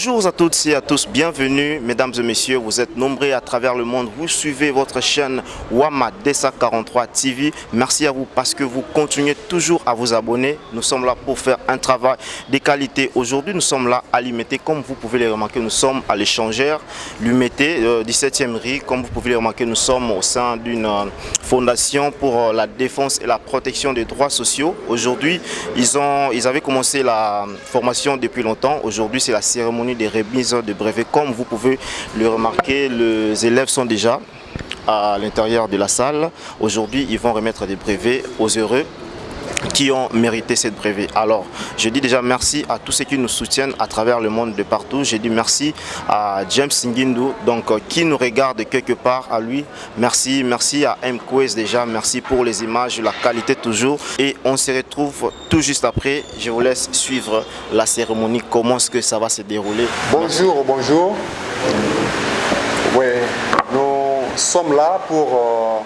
Bonjour à toutes et à tous, bienvenue mesdames et messieurs, vous êtes nombreux à travers le monde, vous suivez votre chaîne Wama Dessa 43 TV. Merci à vous parce que vous continuez toujours à vous abonner. Nous sommes là pour faire un travail de qualité. Aujourd'hui nous sommes là à l'Umété, comme vous pouvez le remarquer, nous sommes à l'échangeur l'Umété 17e rue. Comme vous pouvez le remarquer, nous sommes au sein d'une fondation pour la défense et la protection des droits sociaux. Aujourd'hui ils avaient commencé la formation depuis longtemps. Aujourd'hui c'est la cérémonie des remises de brevets. Comme vous pouvez le remarquer, les élèves sont déjà à l'intérieur de la salle. Aujourd'hui, ils vont remettre des brevets aux heureux qui ont mérité cette brevet. Alors, je dis déjà merci à tous ceux qui nous soutiennent à travers le monde de partout. Je dis merci à James Ngindu, donc qui nous regarde quelque part, à lui. Merci à MQuest déjà, merci pour les images, la qualité toujours. Et on se retrouve tout juste après. Je vous laisse suivre la cérémonie, comment est-ce que ça va se dérouler. Bonjour. Oui, nous sommes là pour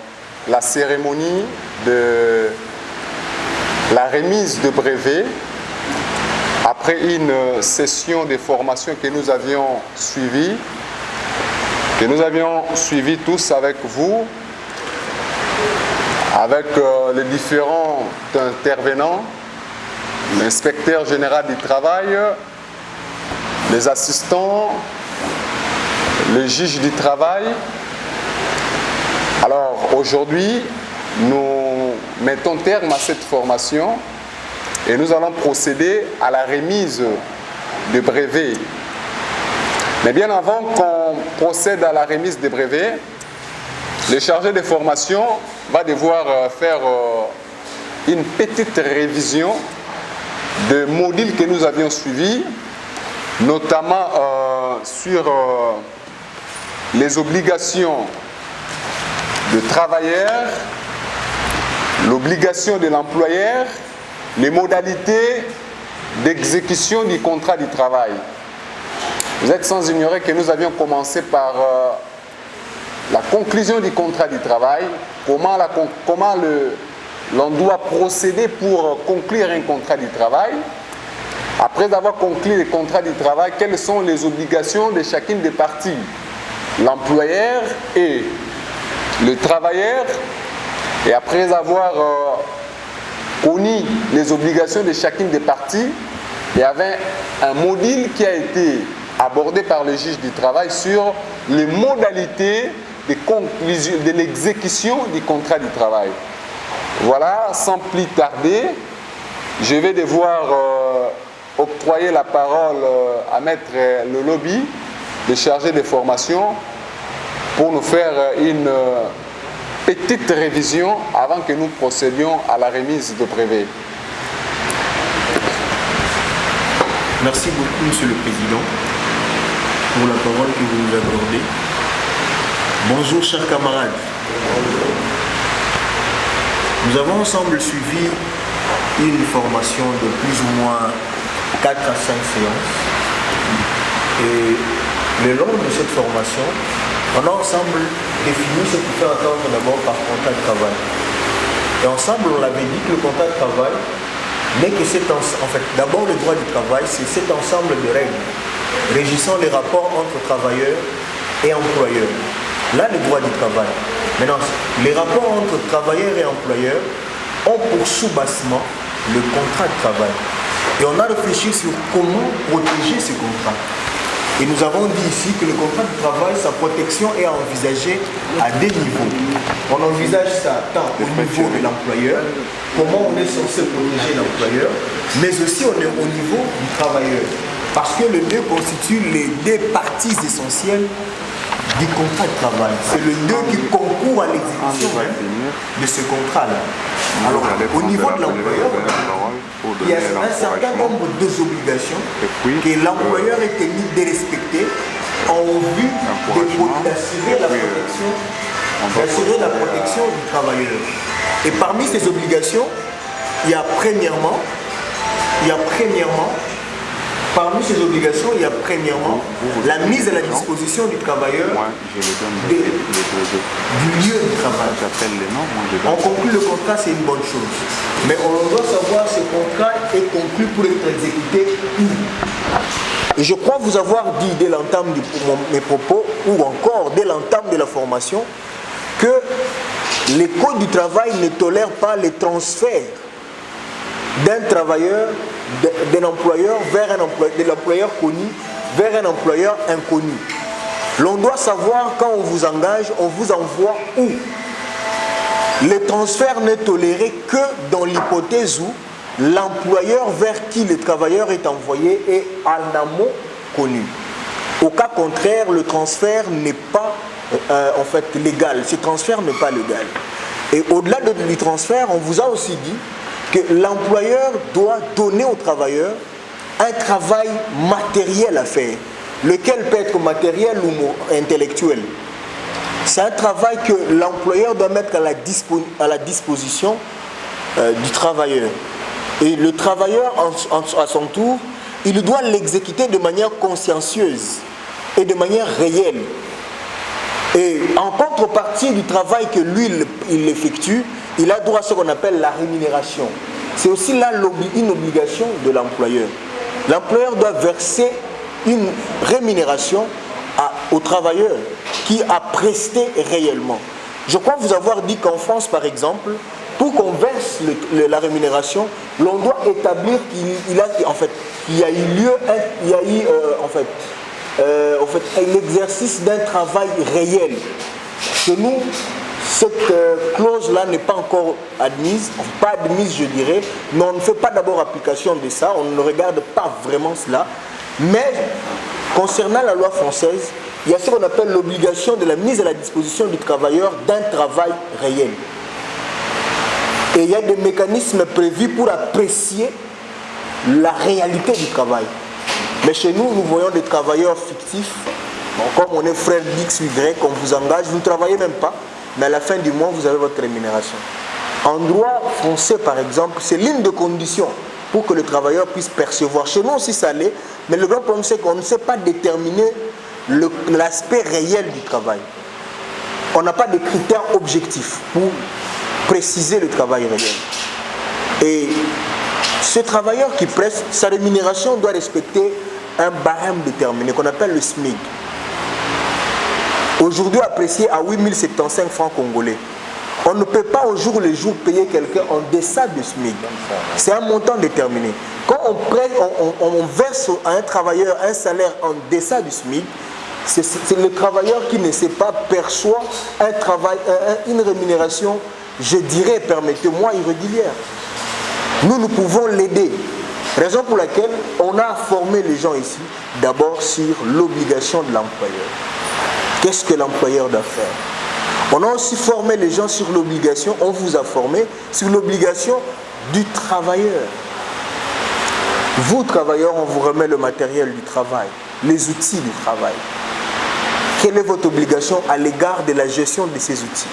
la cérémonie de la remise de brevets après une session de formation que nous avions suivie, tous avec vous, avec les différents intervenants, l'inspecteur général du travail, les assistants, le juge du travail. Alors aujourd'hui, nous mettons terme à cette formation et nous allons procéder à la remise de brevets. Mais bien avant qu'on procède à la remise des brevets, le chargé de formation va devoir faire une petite révision de modules que nous avions suivis, notamment sur les obligations de travailleurs, l'obligation de l'employeur, les modalités d'exécution du contrat du travail. Vous êtes sans ignorer que nous avions commencé par la conclusion du contrat du travail, comment l'on doit procéder pour conclure un contrat du travail. Après avoir conclu le contrat du travail, quelles sont les obligations de chacune des parties, l'employeur et le travailleur. Et après avoir connu les obligations de chacune des parties, il y avait un module qui a été abordé par le juge du travail sur les modalités de l'exécution du contrat du travail. Voilà, sans plus tarder, je vais devoir octroyer la parole à Maître le lobby, le chargé de formation, pour nous faire une petite révision avant que nous procédions à la remise de brevets. Merci beaucoup, Monsieur le Président, pour la parole que vous nous accordez. Bonjour, chers camarades. Nous avons ensemble suivi une formation de plus ou moins 4 à 5 séances. Et le long de cette formation, on a ensemble défini ce qu'il faut entendre d'abord par contrat de travail. Et ensemble, on l'avait dit que le contrat de travail n'est que d'abord le droit du travail, c'est cet ensemble de règles régissant les rapports entre travailleurs et employeurs. Là, le droit du travail. Maintenant, les rapports entre travailleurs et employeurs ont pour sous-bassement le contrat de travail. Et on a réfléchi sur comment protéger ce contrat. Et nous avons dit ici que le contrat de travail, sa protection est envisagée à des niveaux. On envisage ça tant au niveau de l'employeur, comment on est censé protéger l'employeur, mais aussi on est au niveau du travailleur. Parce que le nœud constitue les deux parties essentielles du contrat de travail. C'est le nœud qui concourt à l'exécution de ce contrat-là. Alors, au niveau de l'employeur, il y a un certain nombre d'obligations que l'employeur est tenu de respecter en vue d'assurer la protection du travailleur. Et parmi ces obligations, il y a premièrement Parmi ces obligations, il y a premièrement la mise à la disposition du travailleur du lieu de travail. On conclut le contrat, c'est une bonne chose. Mais on doit savoir ce contrat est conclu pour être exécuté où. Et je crois vous avoir dit dès l'entame de mes propos, ou encore dès l'entame de la formation, que les codes du travail ne tolèrent pas les transferts d'un travailleur, d'un employeur vers un employeur, de l'employeur connu vers un employeur inconnu. L'on doit savoir quand on vous engage, on vous envoie où. Le transfert n'est toléré que dans l'hypothèse où l'employeur vers qui le travailleur est envoyé est en amont connu. Au cas contraire, le transfert n'est pas en fait légal. Ce transfert n'est pas légal. Et au-delà du transfert, on vous a aussi dit que l'employeur doit donner au travailleur un travail matériel à faire, lequel peut être matériel ou intellectuel. C'est un travail que l'employeur doit mettre à la disposition du travailleur. Et le travailleur, à son tour, il doit l'exécuter de manière consciencieuse et de manière réelle. Et en contrepartie du travail que lui, il effectue, il a droit à ce qu'on appelle la rémunération. C'est aussi là une obligation de l'employeur. L'employeur doit verser une rémunération au travailleur qui a presté réellement. Je crois vous avoir dit qu'en France, par exemple, pour qu'on verse la rémunération, l'on doit établir qu'il y a eu lieu, l'exercice d'un travail réel. Chez nous, cette clause-là n'est pas encore admise, pas admise je dirais, mais on ne fait pas d'abord application de ça, on ne regarde pas vraiment cela. Mais concernant la loi française, il y a ce qu'on appelle l'obligation de la mise à la disposition du travailleur d'un travail réel. Et il y a des mécanismes prévus pour apprécier la réalité du travail. Mais chez nous, nous voyons des travailleurs fictifs. Bon, comme on est frère d'X, Y, on vous engage, vous ne travaillez même pas, mais à la fin du mois, vous avez votre rémunération. En droit français, par exemple, c'est l'une des conditions pour que le travailleur puisse percevoir. Chez nous aussi, ça l'est, mais le grand problème, c'est qu'on ne sait pas déterminer l'aspect réel du travail. On n'a pas de critères objectifs pour préciser le travail réel. Et ce travailleur qui presse, sa rémunération doit respecter un barème déterminé qu'on appelle le SMIC. Aujourd'hui apprécié à 8075 francs congolais. On ne peut pas au jour le jour payer quelqu'un en deçà du SMIC. C'est un montant déterminé. Quand on verse à un travailleur un salaire en deçà du SMIC, c'est le travailleur qui ne sait pas perçoit une rémunération, je dirais, permettez-moi, irrégulière. Nous pouvons l'aider. Raison pour laquelle on a formé les gens ici, d'abord sur l'obligation de l'employeur. Qu'est-ce que l'employeur doit faire? On a aussi formé les gens sur l'obligation, on vous a formé sur l'obligation du travailleur. Vous, travailleurs, on vous remet le matériel du travail, les outils du travail. Quelle est votre obligation à l'égard de la gestion de ces outils?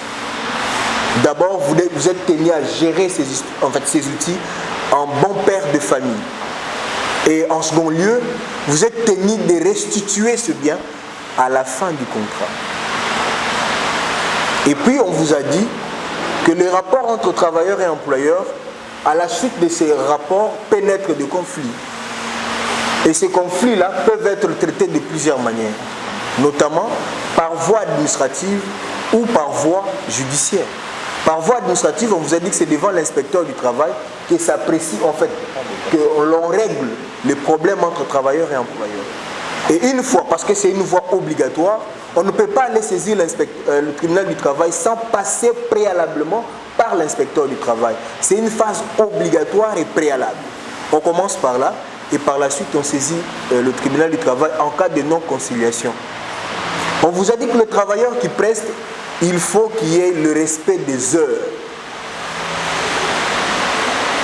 D'abord, vous êtes tenu à gérer ces outils en bon père de famille. Et en second lieu, vous êtes tenu de restituer ce bien à la fin du contrat. Et puis, on vous a dit que les rapports entre travailleurs et employeurs, à la suite de ces rapports, pénètrent des conflits. Et ces conflits-là peuvent être traités de plusieurs manières, notamment par voie administrative ou par voie judiciaire. Par voie administrative, on vous a dit que c'est devant l'inspecteur du travail que s'apprécie en fait, que l'on règle les problèmes entre travailleurs et employeurs. Et une fois, parce que c'est une voie obligatoire, on ne peut pas aller saisir le tribunal du travail sans passer préalablement par l'inspecteur du travail. C'est une phase obligatoire et préalable. On commence par là et par la suite on saisit le tribunal du travail en cas de non-conciliation. On vous a dit que le travailleur qui preste, il faut qu'il y ait le respect des heures.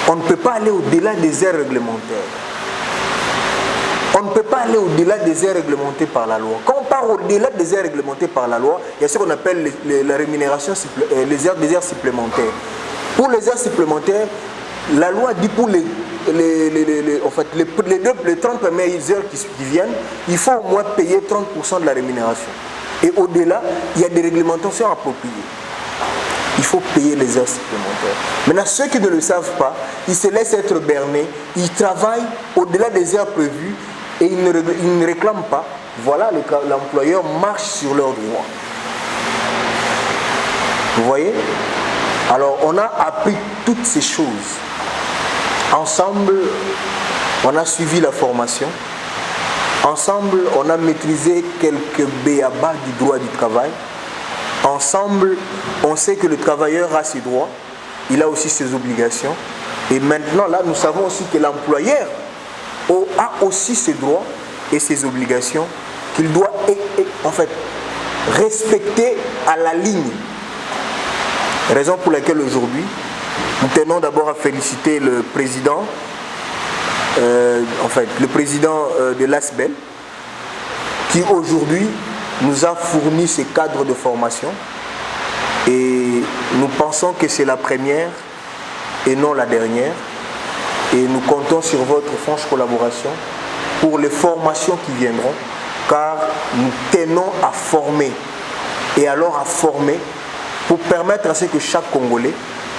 On ne peut pas aller au-delà des heures réglementaires. On ne peut pas aller au-delà des heures réglementées par la loi. Quand on part au-delà des heures réglementées par la loi, il y a ce qu'on appelle la rémunération, des heures supplémentaires. Pour les heures supplémentaires, la loi dit pour les 30 premières heures qui viennent, il faut au moins payer 30% de la rémunération. Et au-delà, il y a des réglementations appropriées. Il faut payer les heures supplémentaires. Maintenant, ceux qui ne le savent pas, ils se laissent être bernés, ils travaillent au-delà des heures prévues et ils ne réclament pas, voilà, l'employeur marche sur leurs droits. Vous voyez? Alors, on a appris toutes ces choses. Ensemble, on a suivi la formation. Ensemble, on a maîtrisé quelques b.a.-ba du droit du travail. Ensemble, on sait que le travailleur a ses droits, il a aussi ses obligations. Et maintenant, là, nous savons aussi que l'employeur a aussi ses droits et ses obligations qu'il doit, en fait, respecter à la ligne. Raison pour laquelle aujourd'hui, nous tenons d'abord à féliciter le président, de l'ASBEL, qui aujourd'hui nous a fourni ces cadres de formation. Et nous pensons que c'est la première et non la dernière. Et nous comptons sur votre franche collaboration pour les formations qui viendront, car nous tenons à former et alors à former pour permettre à ce que chaque Congolais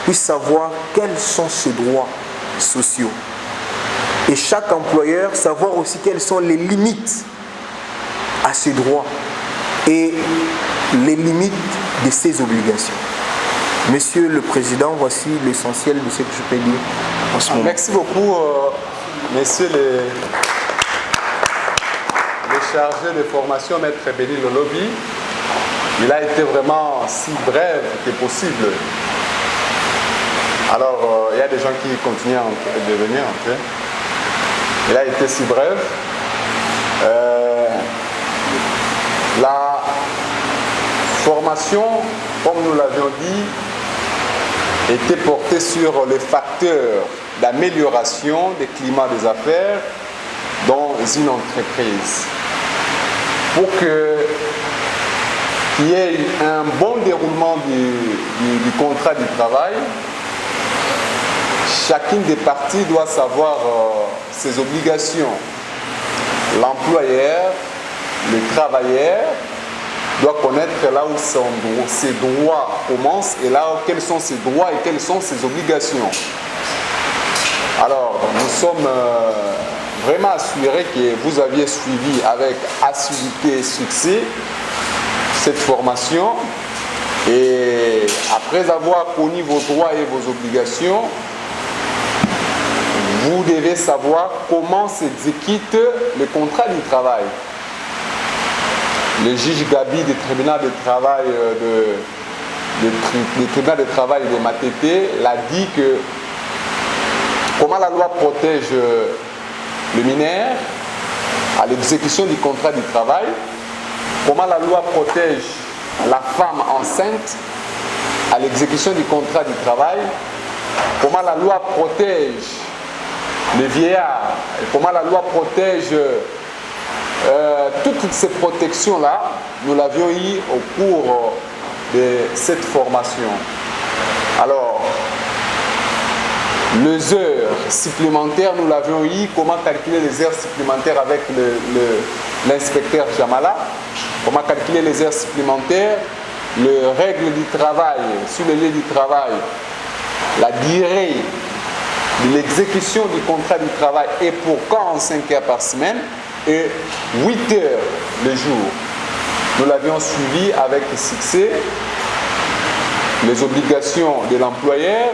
puisse savoir quels sont ses droits sociaux. Et chaque employeur savoir aussi quelles sont les limites à ses droits et les limites de ses obligations. Monsieur le Président, voici l'essentiel de ce que je peux dire en ce moment. Merci beaucoup, messieurs les chargés de formation, Maître Béni Lolobi. Il a été vraiment si bref que possible. Alors, il y a des gens qui continuent de venir entrer. Il a été si bref. La formation, comme nous l'avions dit, était portée sur les facteurs d'amélioration des climats des affaires dans une entreprise. Pour qu'il y ait un bon déroulement du contrat du travail, chacune des parties doit savoir ses obligations. L'employeur, le travailleur doit connaître là où ses droits commencent et là où quels sont ses droits et quelles sont ses obligations. Alors, nous sommes vraiment assurés que vous aviez suivi avec assiduité et succès cette formation et après avoir connu vos droits et vos obligations, vous devez savoir comment s'exécute le contrat du travail. Le juge Gabi du tribunal de travail de Matete l'a dit que comment la loi protège le mineur à l'exécution du contrat du travail, comment la loi protège la femme enceinte à l'exécution du contrat du travail, comment la loi protège les vieillards, et comment la loi protège toutes ces protections-là, nous l'avions eu au cours de cette formation. Alors, les heures supplémentaires, nous l'avions eu, comment calculer les heures supplémentaires avec l'inspecteur Jamala, comment calculer les heures supplémentaires, les règles du travail, sur le lieu du travail, la durée de l'exécution du contrat du travail est pour 45 heures par semaine et 8 heures le jour. Nous l'avions suivi avec succès. Les obligations de l'employeur,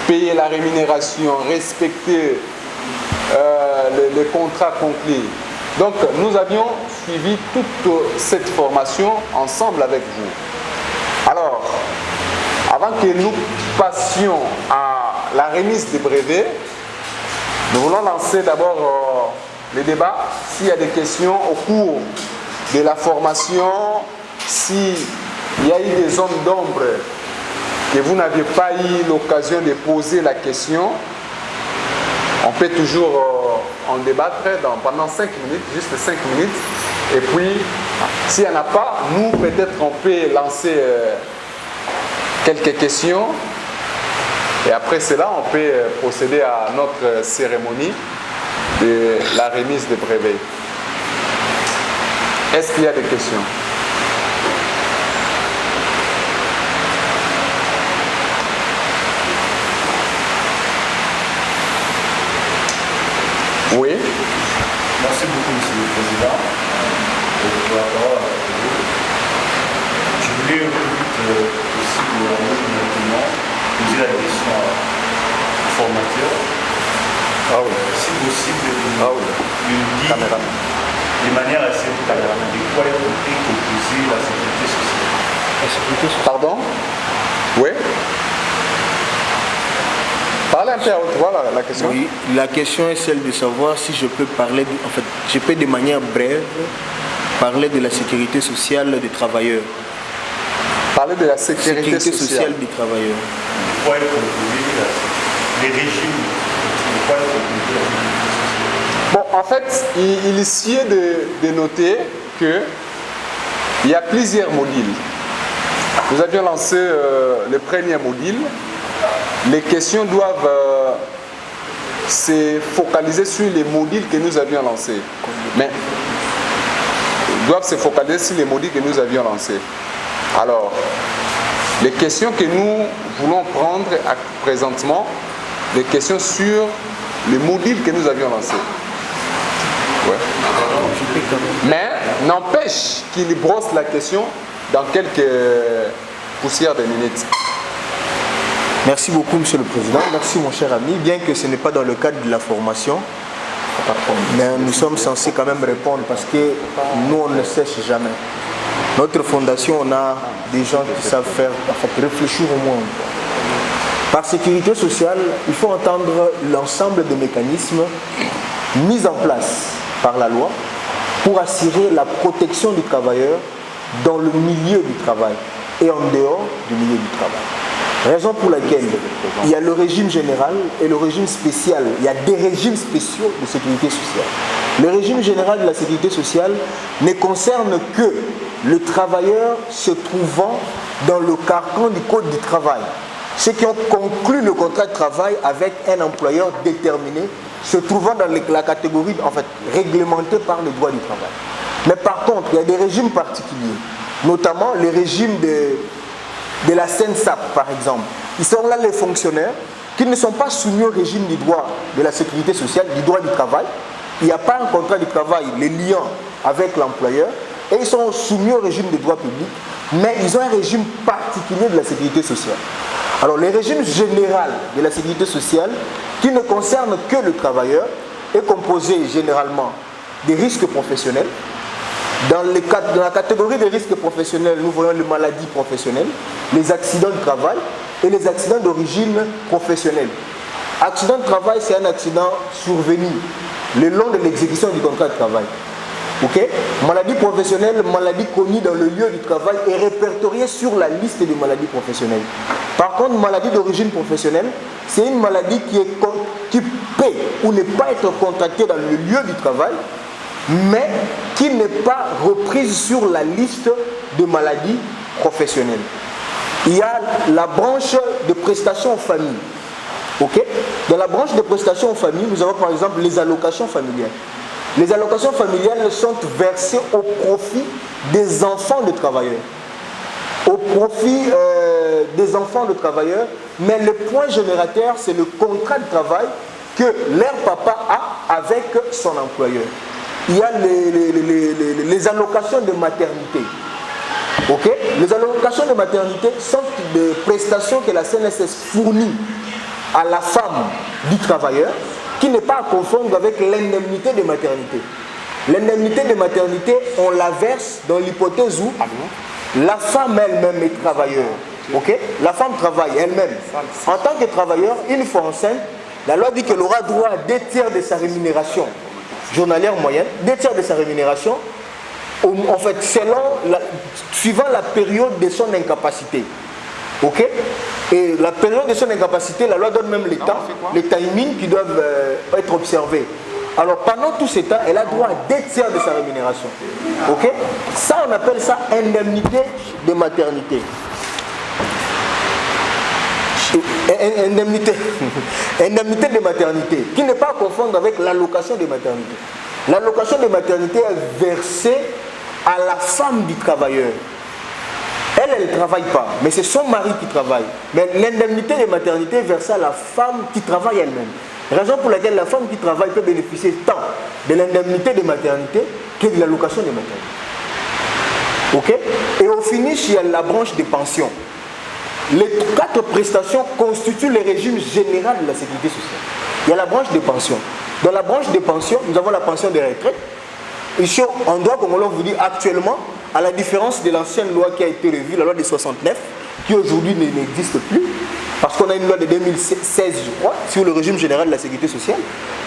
payer la rémunération, respecter les contrats conclus. Donc nous avions suivi toute cette formation ensemble avec vous. Alors, avant que nous passions à la remise des brevets, nous voulons lancer d'abord le débat. S'il y a des questions au cours de la formation, s'il y a eu des zones d'ombre que vous n'aviez pas eu l'occasion de poser la question, on peut toujours en débattre pendant 5 minutes, juste 5 minutes. Et puis, s'il n'y en a pas, nous peut-être on peut lancer quelques questions. Et après cela, on peut procéder à notre cérémonie de la remise des brevets. Est-ce qu'il y a des questions? Oui. Merci beaucoup, Monsieur le Président. Je voulais aussi maintenant poser la question au formateur. Ah oui. Si possible, de dire de manière assez claire de quoi est composée la sécurité sociale. La sécurité sociale. Pardon? Oui. Parlez un peu à haute voix la question. Oui, la question est celle de savoir si je peux parler, en fait, je peux de manière brève parler de la sécurité sociale des travailleurs. Parler de la sécurité sociale des travailleurs. De quoi est composée les régimes? De quoi est composée la sécurité sociale? Bon, en fait, il essayait de noter qu'il y a plusieurs modules. Nous avions lancé le premier module. Les questions doivent se focaliser sur les modules que nous avions lancés. Mais doivent se focaliser sur les modules que nous avions lancés. Alors, les questions que nous voulons prendre présentement, les questions sur les modules que nous avions lancés. Ouais. Mais n'empêche qu'il brosse la question dans quelques poussières de minutes. Merci beaucoup, Monsieur le Président. Merci, mon cher ami. Bien que ce n'est pas dans le cadre de la formation, mais nous sommes censés quand même répondre parce que nous, on ne sèche jamais. Notre fondation, on a des gens qui savent faire, en fait, réfléchir au monde. Par sécurité sociale, il faut entendre l'ensemble des mécanismes mis en place par la loi pour assurer la protection du travailleur dans le milieu du travail et en dehors du milieu du travail. Raison pour laquelle il y a le régime général et le régime spécial. Il y a des régimes spéciaux de sécurité sociale. Le régime général de la sécurité sociale ne concerne que le travailleur se trouvant dans le carcan du code du travail. Ceux qui ont conclu le contrat de travail avec un employeur déterminé se trouvant dans la catégorie en fait, réglementée par le droit du travail. Mais par contre, il y a des régimes particuliers, notamment les régimes de la SENSAP, par exemple. Ils sont là les fonctionnaires qui ne sont pas soumis au régime du droit de la sécurité sociale, du droit du travail. Il n'y a pas un contrat de travail les liant avec l'employeur et ils sont soumis au régime du droit public, mais ils ont un régime particulier de la sécurité sociale. Alors, le régime général de la sécurité sociale, qui ne concerne que le travailleur, est composé généralement des risques professionnels. Dans la catégorie des risques professionnels, nous voyons les maladies professionnelles, les accidents de travail et les accidents d'origine professionnelle. Accident de travail, c'est un accident survenu le long de l'exécution du contrat de travail. Okay? Maladie professionnelle, maladie connue dans le lieu du travail est répertoriée sur la liste des maladies professionnelles. Par contre, maladie d'origine professionnelle, c'est une maladie qui peut ou ne pas être contractée dans le lieu du travail, mais qui n'est pas reprise sur la liste de maladies professionnelles. Il y a la branche de prestations aux familles. Okay? Dans la branche de prestations aux familles, nous avons par exemple les allocations familiales. Les allocations familiales sont versées au profit des enfants de travailleurs. Au profit des enfants de travailleurs, mais le point générateur, c'est le contrat de travail que leur papa a avec son employeur. Il y a les allocations de maternité. Okay? Les allocations de maternité sont des prestations que la CNSS fournit à la femme du travailleur, qui n'est pas à confondre avec l'indemnité de maternité. L'indemnité de maternité, on la verse dans l'hypothèse où la femme elle-même est travailleur. Okay? La femme travaille elle-même. En tant que travailleur, une fois enceinte, la loi dit qu'elle aura droit à 2 tiers de sa rémunération journalière moyenne, 2 tiers de sa rémunération, en fait, suivant la période de son incapacité. Ok? Et la période de son incapacité, la loi donne même les timings qui doivent être observés. Alors pendant tout ce temps, elle a droit à 2 tiers de sa rémunération. Ok? Ça, on appelle ça indemnité de maternité. Indemnité de maternité, qui n'est pas à confondre avec l'allocation de maternité. L'allocation de maternité est versée à la femme du travailleur. Elle ne travaille pas, mais c'est son mari qui travaille. Mais l'indemnité de maternité est versée à la femme qui travaille elle-même. Raison pour laquelle la femme qui travaille peut bénéficier tant de l'indemnité de maternité que de l'allocation de maternité. Ok? Et au finish, il y a la branche des pensions. Les 4 prestations constituent le régime général de la sécurité sociale. Il y a la branche des pensions. Dans la branche des pensions, nous avons la pension des retraites. Ici, en droit congolais, on vous dit actuellement, à la différence de l'ancienne loi qui a été revue, la loi de 69, qui aujourd'hui n'existe plus, parce qu'on a une loi de 2016, je crois, sur le régime général de la sécurité sociale.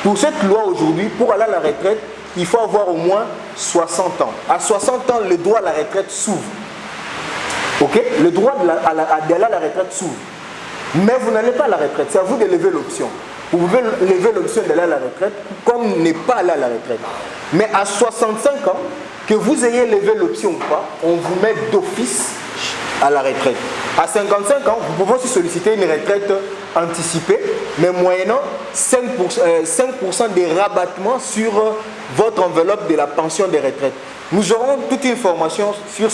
Pour cette loi aujourd'hui, pour aller à la retraite, il faut avoir au moins 60 ans. À 60 ans, le droit à la retraite s'ouvre. Ok? Le droit d'aller à la retraite s'ouvre. Mais vous n'allez pas à la retraite, c'est à vous de lever l'option. Vous pouvez lever l'option d'aller à la retraite comme n'est pas allé à la retraite. Mais à 65 ans, que vous ayez levé l'option ou pas, on vous met d'office à la retraite. À 55 ans, vous pouvez aussi solliciter une retraite anticipée, mais moyennant 5% des rabattements sur votre enveloppe de la pension des retraites. Nous aurons toute une formation sur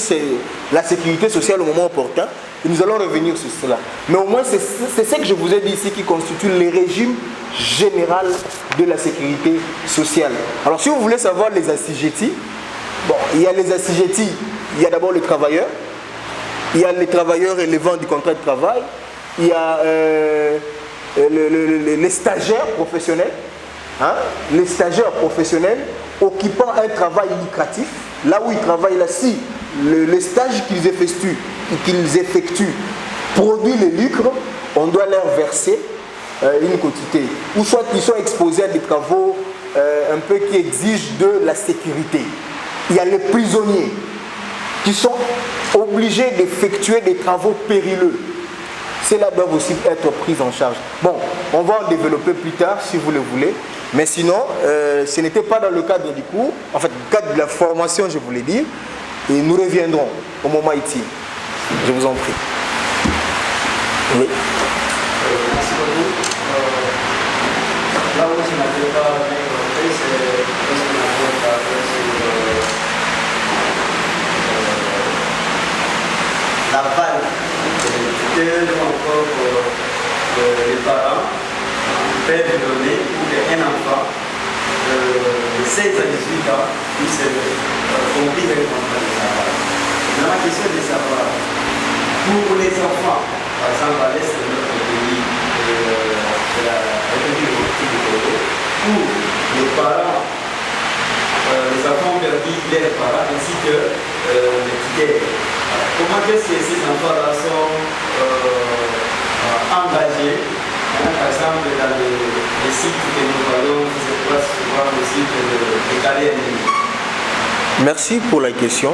la sécurité sociale au moment opportun et nous allons revenir sur cela. Mais au moins, c'est ce que je vous ai dit ici qui constitue le régime général de la sécurité sociale. Alors, si vous voulez savoir les assujettis, bon, il y a les assujettis, il y a d'abord les travailleurs, il y a les travailleurs relevant du contrat de travail, il y a les stagiaires professionnels, hein, les stagiaires professionnels occupant un travail lucratif, là où ils travaillent, là, si le stage qu'ils effectuent produit le lucre, on doit leur verser une quotité. Ou soit ils sont exposés à des travaux un peu qui exigent de la sécurité. Il y a les prisonniers qui sont obligés d'effectuer des travaux périlleux. Ceux-là doivent aussi être pris en charge. Bon, on va en développer plus tard si vous le voulez. Mais sinon, ce n'était pas dans le cadre du cours, en fait, le cadre de la formation, je voulais dire. Et nous reviendrons au moment ici. Je vous en prie. Oui. Merci beaucoup. Là où je n'avais pas compris, c'est ce qu'on a parlé sur la vague que encore les parents peuvent donner pour qu'un enfant de 16 à 18 ans puisse remplir le contrat de travail. Mais ma question est de savoir, pour les enfants, par exemple à l'est de notre pays, de la République démocratique du Congo, où les parents, les enfants ont perdu leurs parents ainsi que les tutelles. Comment est-ce que ces enfants-là sont engagés, hein, par exemple dans les sites que nous voyons, qui se passent souvent le site de Calais. Merci pour la question.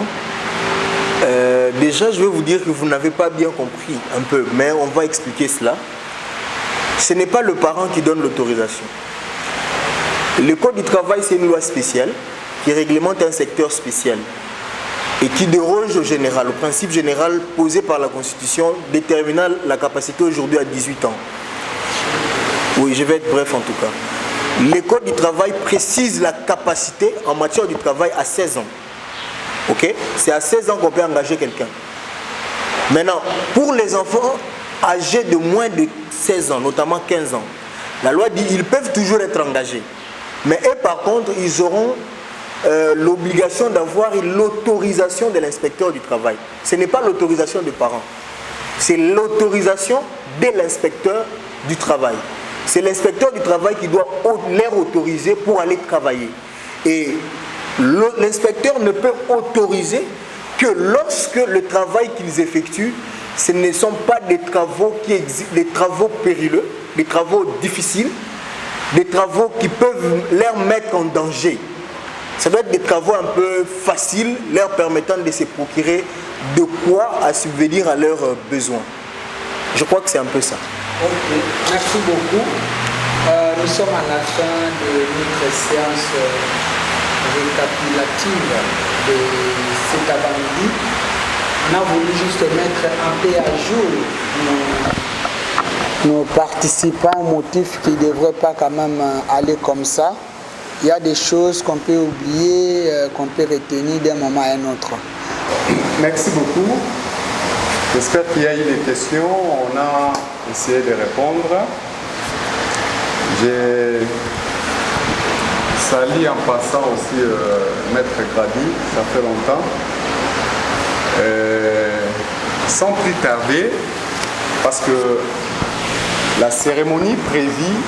Déjà, je vais vous dire que vous n'avez pas bien compris un peu, mais on va expliquer cela. Ce n'est pas le parent qui donne l'autorisation. Le Code du travail, c'est une loi spéciale qui réglemente un secteur spécial et qui déroge au général, au principe général posé par la Constitution, déterminant la capacité aujourd'hui à 18 ans. Oui, je vais être bref en tout cas. Le Code du travail précise la capacité en matière du travail à 16 ans. Ok? C'est à 16 ans qu'on peut engager quelqu'un. Maintenant, pour les enfants âgés de moins de 16 ans, notamment 15 ans, la loi dit qu'ils peuvent toujours être engagés. Mais eux, par contre, ils auront l'obligation d'avoir l'autorisation de l'inspecteur du travail. Ce n'est pas l'autorisation des parents. C'est l'autorisation de l'inspecteur du travail. C'est l'inspecteur du travail qui doit les autoriser pour aller travailler. Et l'inspecteur ne peut autoriser que lorsque le travail qu'ils effectuent, ce ne sont pas des travaux des travaux périlleux, des travaux difficiles, des travaux qui peuvent leur mettre en danger. Ça doit être des travaux un peu faciles, leur permettant de se procurer de quoi à subvenir à leurs besoins. Je crois que c'est un peu ça. Ok, merci beaucoup. Nous sommes à la fin de notre séance récapitulative de cet avant-midi. On a voulu juste mettre un peu à jour nos participants, motifs qui ne devraient pas quand même aller comme ça. Il y a des choses qu'on peut oublier, qu'on peut retenir d'un moment à un autre. Merci beaucoup. J'espère qu'il y a eu des questions. On a essayé de répondre. J'ai sali en passant aussi Maître Grady, ça fait longtemps. Sans plus tarder, parce que la cérémonie prévit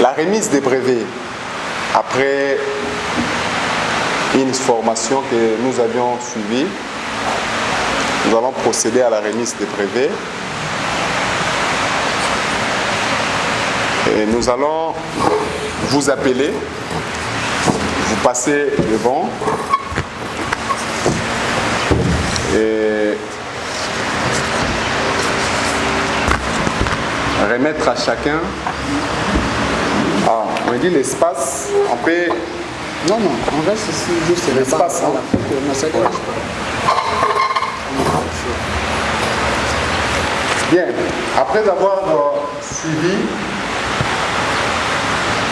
la remise des brevets après une formation que nous avions suivie. Nous allons procéder à la remise des brevets. Et nous allons vous appeler, vous passez devant et remettre à chacun. On dit l'espace, on peut... Non, on reste ici juste l'espace. Bien, après avoir suivi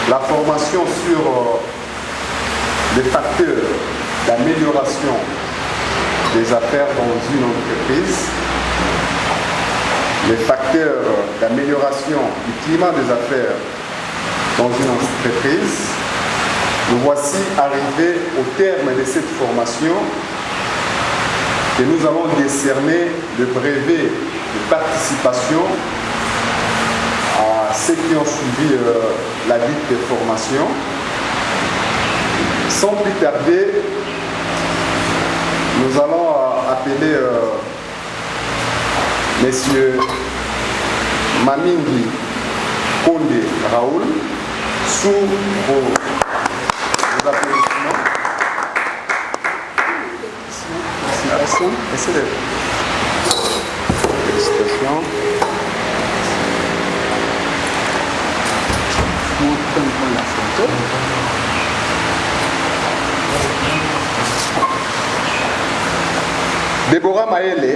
la formation sur les facteurs d'amélioration des affaires dans une entreprise, les facteurs d'amélioration du climat des affaires dans une entreprise, nous voici arrivés au terme de cette formation et nous allons décerner le brevet de participation à ceux qui ont suivi la dite formation. Sans plus tarder, nous allons appeler Monsieur Mamingi Konde Raoul sous vos applaudissements. Félicitations. Félicitations. La photo. Déborah Maëlle.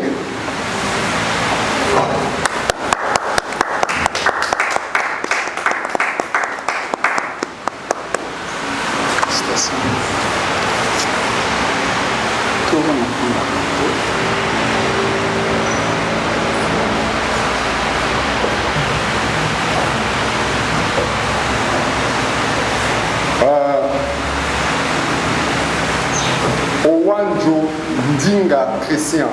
Owanjo Ndinga Christian.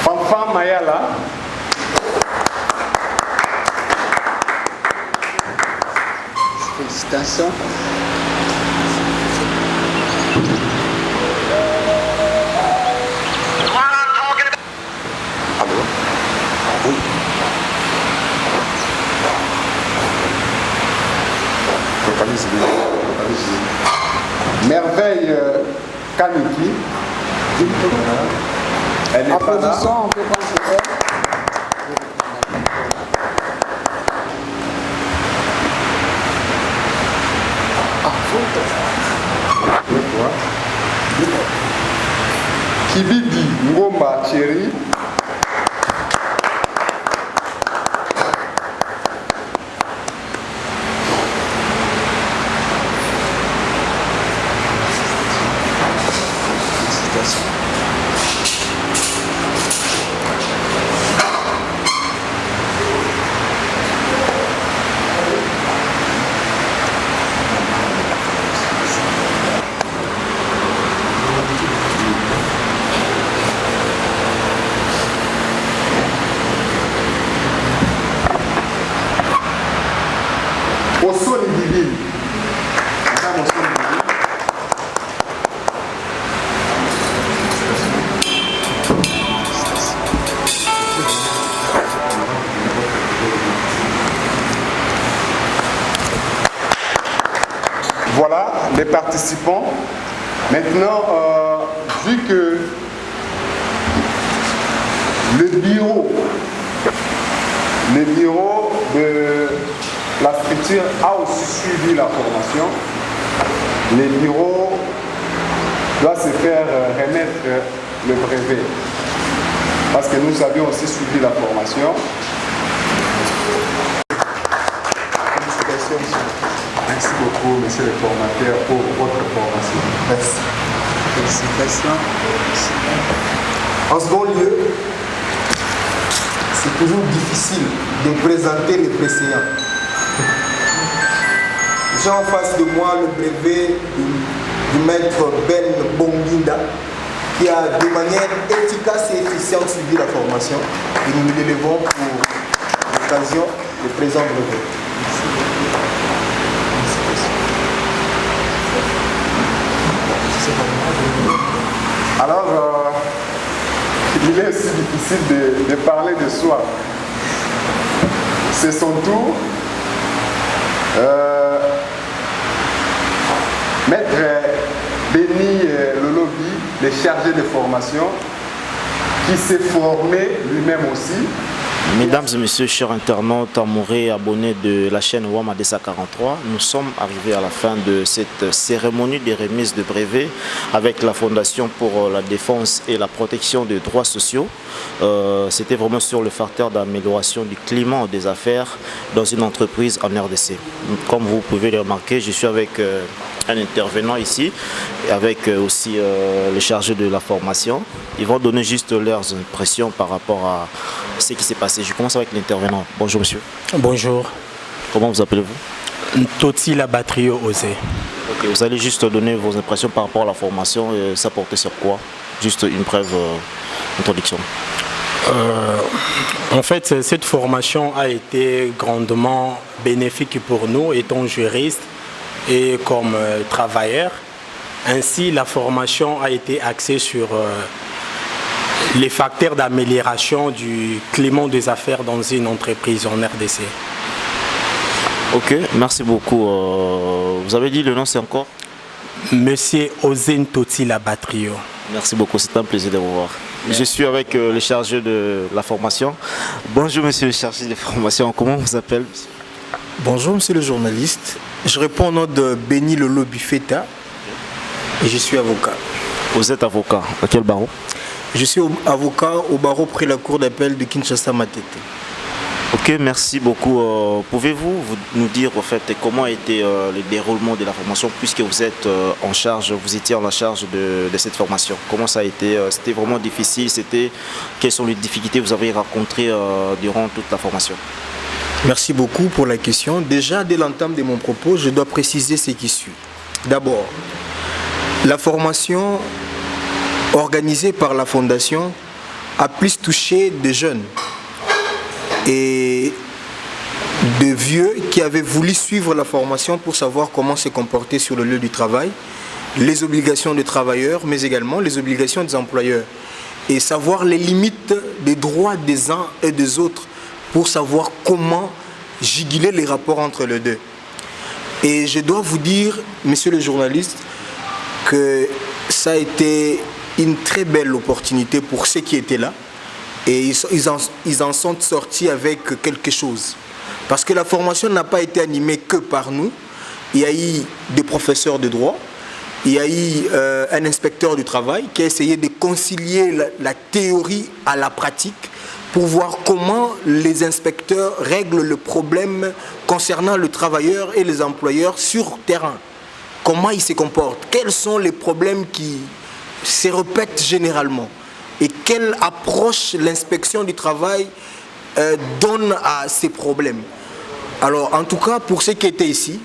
Fanfan Mayala. Félicitations. Merveille Kaniki. Elle est pas là. On peut prendre ce temps. Kibidi Ngomba Thierry. Osoni Divine. Madame Osoni Divine. Voilà les participants. Maintenant, vu que le bureau de la structure a aussi suivi la formation. Les bureaux doivent se faire remettre le brevet. Parce que nous avions aussi suivi la formation. Merci beaucoup, monsieur le formateur, pour votre formation. Merci. Félicitations. En second lieu, c'est toujours difficile de présenter les préséants. J'ai en face de moi le brevet du maître Ben Bonginda, qui a de manière efficace et efficiente suivi la formation. Et nous lui élevons pour l'occasion le présent brevet. Alors, il est aussi difficile de parler de soi. C'est son tour. Maître Béni Lolobi, le chargé de formation, qui s'est formé lui-même aussi. Mesdames et messieurs, chers internautes, amoureux et abonnés de la chaîne WAM ADESA 43, nous sommes arrivés à la fin de cette cérémonie de remise de brevets avec la Fondation pour la défense et la protection des droits sociaux. C'était vraiment sur le facteur d'amélioration du climat des affaires dans une entreprise en RDC. Comme vous pouvez le remarquer, je suis avec un intervenant ici, avec aussi le chargé de la formation. Ils vont donner juste leurs impressions par rapport à ce qui s'est passé. Je commence avec l'intervenant. Bonjour monsieur. Bonjour. Comment vous appelez-vous? Toti la batterie osée. Ok, vous allez juste donner vos impressions par rapport à la formation. Ça portait sur quoi? Juste une brève introduction. En fait, cette formation a été grandement bénéfique pour nous, étant juristes et comme travailleurs. Ainsi, la formation a été axée sur les facteurs d'amélioration du climat des affaires dans une entreprise en RDC. Ok, merci beaucoup. Vous avez dit le nom, c'est encore? Monsieur Ozen Toti la batterie. Merci beaucoup, c'est un plaisir de vous voir. Je suis avec le chargé de la formation. Bonjour monsieur le chargé de formation, comment vous appelez? Bonjour monsieur le journaliste, je réponds au nom de Béni Lolo Bifeta et je suis avocat. Vous êtes avocat, à quel barreau? Je suis avocat au barreau près la cour d'appel de Kinshasa Matete. Ok, merci beaucoup. Pouvez-vous nous dire en fait comment a été le déroulement de la formation puisque vous êtes en charge, vous étiez en charge de cette formation? Comment ça a été? C'était vraiment difficile? Quelles sont les difficultés que vous avez rencontrées durant toute la formation? Merci beaucoup pour la question. Déjà, dès l'entame de mon propos, je dois préciser ce qui suit. D'abord, la formation organisée par la Fondation a plus touché des jeunes et de vieux qui avaient voulu suivre la formation pour savoir comment se comporter sur le lieu du travail, les obligations des travailleurs, mais également les obligations des employeurs, et savoir les limites des droits des uns et des autres pour savoir comment juguler les rapports entre les deux. Et je dois vous dire, monsieur le journaliste, que ça a été une très belle opportunité pour ceux qui étaient là. Et ils en sont sortis avec quelque chose. Parce que la formation n'a pas été animée que par nous. Il y a eu des professeurs de droit, il y a eu un inspecteur du travail qui a essayé de concilier la théorie à la pratique pour voir comment les inspecteurs règlent le problème concernant le travailleur et les employeurs sur terrain. Comment ils se comportent, quels sont les problèmes qui se répètent généralement et quelle approche l'inspection du travail donne à ces problèmes. Alors en tout cas pour ceux qui étaient ici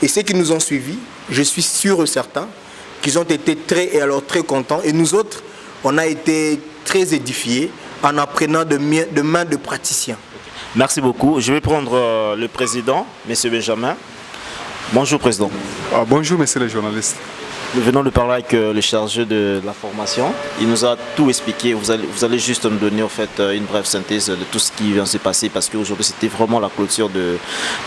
et ceux qui nous ont suivis, je suis sûr et certain qu'ils ont été très contents et nous autres, on a été très édifiés en apprenant de main de praticiens. Merci beaucoup. Je vais prendre le président, M. Benjamin. Bonjour président. Bonjour monsieur le journaliste. Nous venons de parler avec le chargé de la formation. Il nous a tout expliqué. Vous allez juste nous donner en fait une brève synthèse de tout ce qui vient de se passer parce qu'aujourd'hui c'était vraiment la clôture de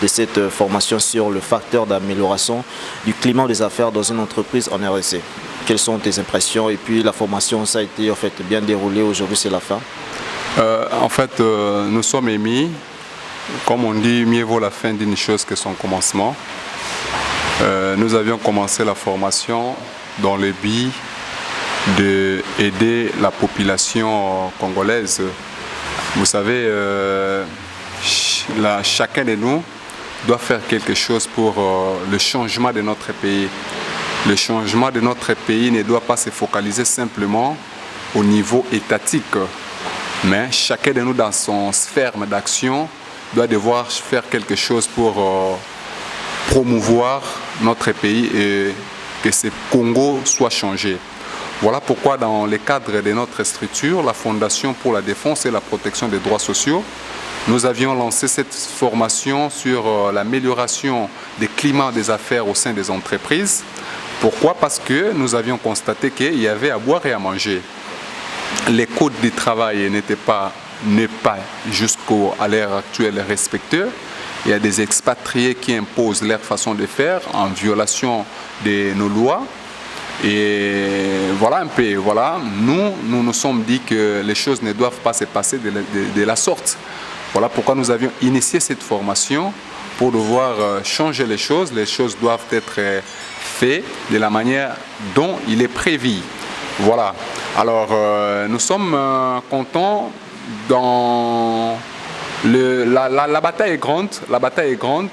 cette formation sur le facteur d'amélioration du climat des affaires dans une entreprise en RDC. Quelles sont tes impressions? Et puis la formation, ça a été en fait bien déroulé. Aujourd'hui c'est la fin. En fait, nous sommes émis Comme on dit, mieux vaut la fin d'une chose que son commencement. Nous avions commencé la formation dans le but d'aider la population congolaise. Vous savez, chacun de nous doit faire quelque chose pour le changement de notre pays. Le changement de notre pays ne doit pas se focaliser simplement au niveau étatique, mais chacun de nous dans son sphère d'action doit devoir faire quelque chose pour promouvoir notre pays et que ce Congo soit changé. Voilà pourquoi dans le cadre de notre structure, la Fondation pour la défense et la protection des droits sociaux, nous avions lancé cette formation sur l'amélioration des climats des affaires au sein des entreprises. Pourquoi? Parce que nous avions constaté qu'il y avait à boire et à manger. Les codes du travail n'est pas jusqu'à l'heure actuelle respectés. Il y a des expatriés qui imposent leur façon de faire en violation de nos lois. Et voilà un peu, voilà, nous nous sommes dit que les choses ne doivent pas se passer de la sorte. Voilà pourquoi nous avions initié cette formation pour devoir changer les choses. Les choses doivent être faites de la manière dont il est prévu. Voilà. Alors, nous sommes contents dans la bataille est grande. La bataille est grande.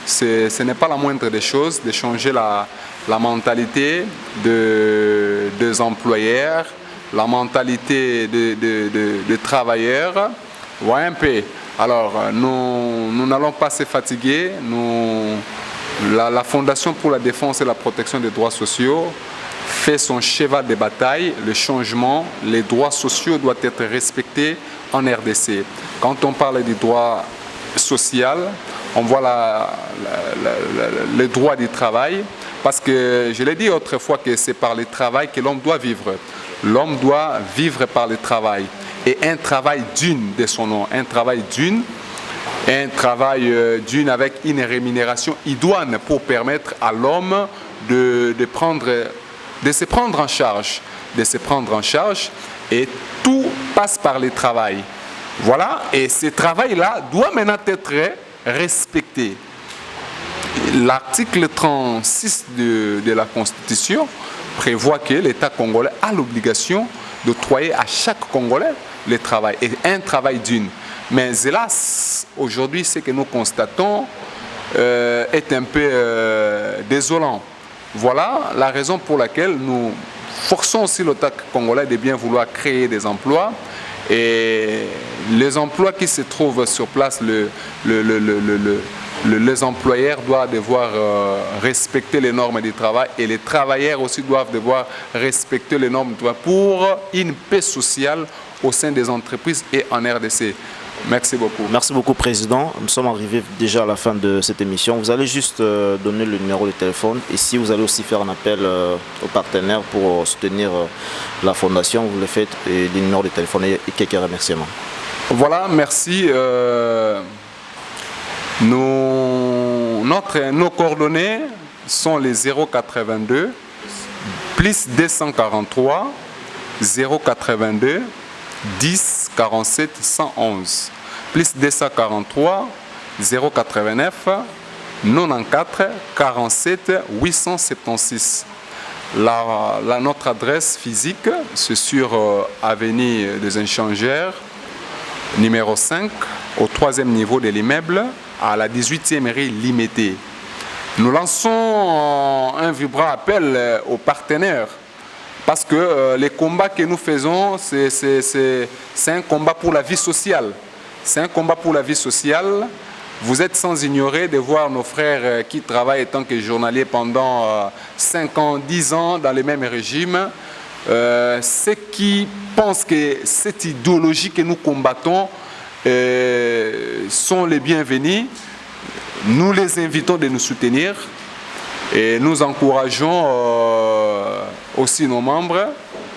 Ce n'est pas la moindre des choses de changer la mentalité des employeurs, la mentalité des travailleurs. Voilà un peu. Alors, nous n'allons pas se fatiguer. La Fondation pour la défense et la protection des droits sociaux fait son cheval de bataille. Le changement, les droits sociaux doivent être respectés en RDC. Quand on parle des droits sociaux, on voit les droits du travail. Parce que je l'ai dit autrefois que c'est par le travail que l'homme doit vivre. L'homme doit vivre par le travail. Et un travail digne de son nom, un travail digne avec une rémunération idoine pour permettre à l'homme de se prendre en charge. Et tout passe par le travail. Voilà, et ce travail-là doit maintenant être respecté. L'article 36 de la Constitution prévoit que l'État congolais a l'obligation d'octroyer à chaque Congolais le travail, et un travail digne. Mais hélas, aujourd'hui, ce que nous constatons est un peu désolant. Voilà la raison pour laquelle nous forçons aussi l'État congolais de bien vouloir créer des emplois. Et les emplois qui se trouvent sur place, les employeurs doivent devoir respecter les normes du travail et les travailleurs aussi doivent devoir respecter les normes du travail pour une paix sociale au sein des entreprises et en RDC. Merci beaucoup. Merci beaucoup, Président. Nous sommes arrivés déjà à la fin de cette émission. Vous allez juste donner le numéro de téléphone. Ici, vous allez aussi faire un appel aux partenaires pour soutenir la Fondation. Vous le faites, et le numéro de téléphone et quelques remerciements. Voilà, merci. Nos coordonnées sont les 082 plus 243 082 10 47 111 plus 243 089 94 47 876. Notre adresse physique, c'est sur avenue des Échangeurs, numéro 5, au 3e niveau de l'immeuble, à la 18e rue Limété. Nous lançons un vibrant appel aux partenaires. Parce que les combats que nous faisons, c'est un combat pour la vie sociale. C'est un combat pour la vie sociale. Vous êtes sans ignorer de voir nos frères qui travaillent en tant que journaliers pendant 5 ans, 10 ans dans le même régime. Ceux qui pensent que cette idéologie que nous combattons sont les bienvenus. Nous les invitons de nous soutenir. Et nous encourageons aussi nos membres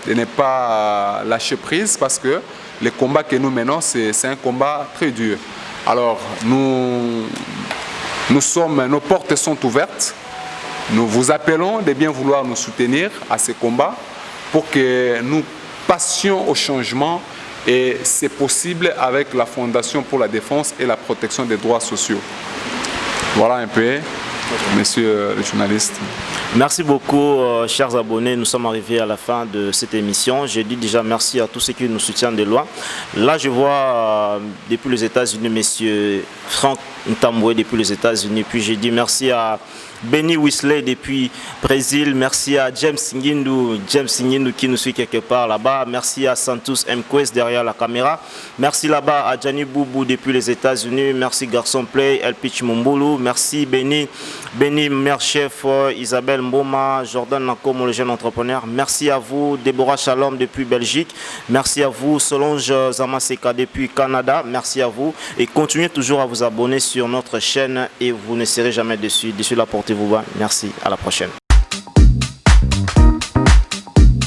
de ne pas lâcher prise parce que le combat que nous menons, c'est un combat très dur. Alors, nos portes sont ouvertes. Nous vous appelons de bien vouloir nous soutenir à ce combat pour que nous passion au changement et c'est possible avec la Fondation pour la défense et la protection des droits sociaux. Voilà un peu, messieurs les journalistes. Merci beaucoup, chers abonnés. Nous sommes arrivés à la fin de cette émission. Je dis déjà merci à tous ceux qui nous soutiennent de loin. Là, je vois depuis les États-Unis, monsieur Franck Ntamboué depuis les États-Unis. Puis j'ai dit merci à Benny Weasley depuis Brésil. Merci à James Ngindou qui nous suit quelque part là-bas. Merci à Santos Mquest derrière la caméra. Merci là-bas à Gianni Boubou depuis les États-Unis. Merci Garçon Play, El Pitch Mumboulou. Merci Benny Mère Chef, Isabelle Mboma, Jordan Nakomo, le jeune entrepreneur. Merci à vous, Déborah Shalom depuis Belgique. Merci à vous, Solange Zamaseka depuis Canada. Merci à vous. Et continuez toujours à vous abonner sur notre chaîne et vous ne serez jamais déçus. D'ici là, portez-vous bien. Merci. À la prochaine.